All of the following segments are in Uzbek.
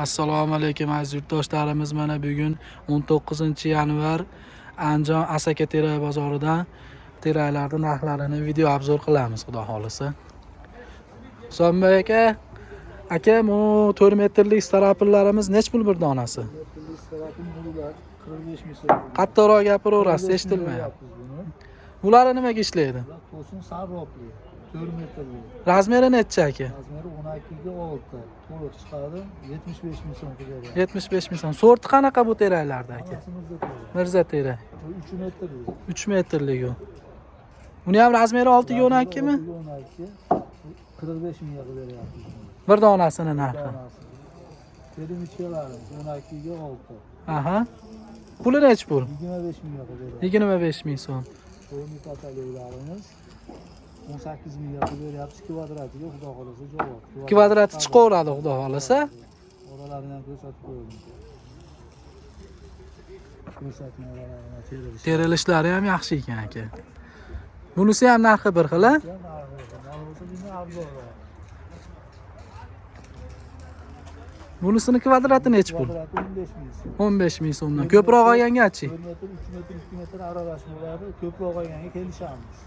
Assalomu alaykum aziz yurtdoshlarimiz. Mana bugun 19-yanvar Andijon Asaka terak bozoridan teraklarning narxlarini video obzor qilamiz, xudo xolisa. Husanbek aka, bu 4 metrlik starapillarimiz nech pul bir donasi? 4 metrlik starapil bular 45 ming so'm. Qattiqroq gapiraverasiz, eshitilmayapti. Bular nimaga ishlaydi? To'sin sarropli 4 metrlik. Razmeri necha aka? Razmeri 12 ga 6. To'liq chiqadi 75 ming so'm kerak. 75 ming so'm. Sorti qanaqa bu teraklarda aka? Mirza terak. 3 metrlik. 3 metrlik u. Buni ham razmeri 6 ga 12 mi? 12. 45 mingga beryapmiz. Bir donasini narxi. Terimichalari 12 ga 6. Aha. Puli nech pul? 25 mingga beryapmiz. 25 ming so'm. To'yni kataloglarimiz 18 mingga beryapmiz. Kvadratiga xudo xolasa javob. Kvadrati chiqaveradi xudo xolasa. Oralarini ham ko'rsatib qo'ydim. Ko'rsatmalarni terilish. Terilishlari ham yaxshi ekan aka. Bunisi ham narxi bir xil, a? Bunisini kvadrati nech pul? 15 ming so'mdan. Ko'proq olgangachi? 1 metr, 3 metr, 2 metr aralash bo'ladi. Ko'proq olganga kelishamiz.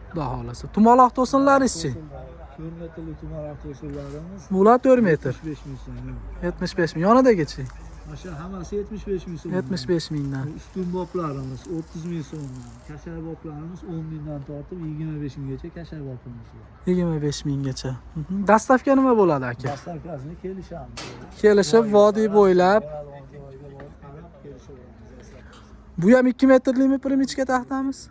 Xudo xolasa. Tumaloq to'sinlaringizchi? 4 metrlik tumaloq to'sinlarimiz Bular 4 metr. 75 ming so'm. 75 ming. Yonidagichi? Mana hammasi 75 ming so'm. 75 mingdan. Ustun boblarimiz 30 ming so'mdan. Kashay boblarimiz 10 mingdan tortib 25 minggacha kashay bobimiz bor. 25 minggacha. Dastavka nima bo'ladi aka? Dastavkasini kelishamiz. Kelishib vodiy bo'ylab. Bu ham 2 metrlikmi primichka taxtamiz?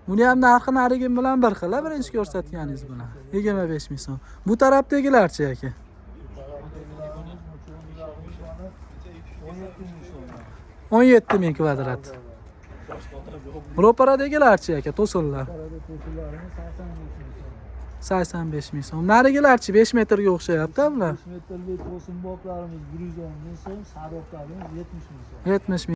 Buni ham narxi narigim bilan bir xil, birinchi ko'rsatganingiz bilan. 25 ming so'm. Bu tarafdagilarchi aka? 17 ming kvadrat. Ro'paradagilarchi aka, to'sinlar. 85 ming so'm. Narigilarchi 5 metrga o'xshayapti bular. 5 metrlik to'sin boblarimiz 110 ming so'm, saroblarimiz 70 ming so'm. 70 ming.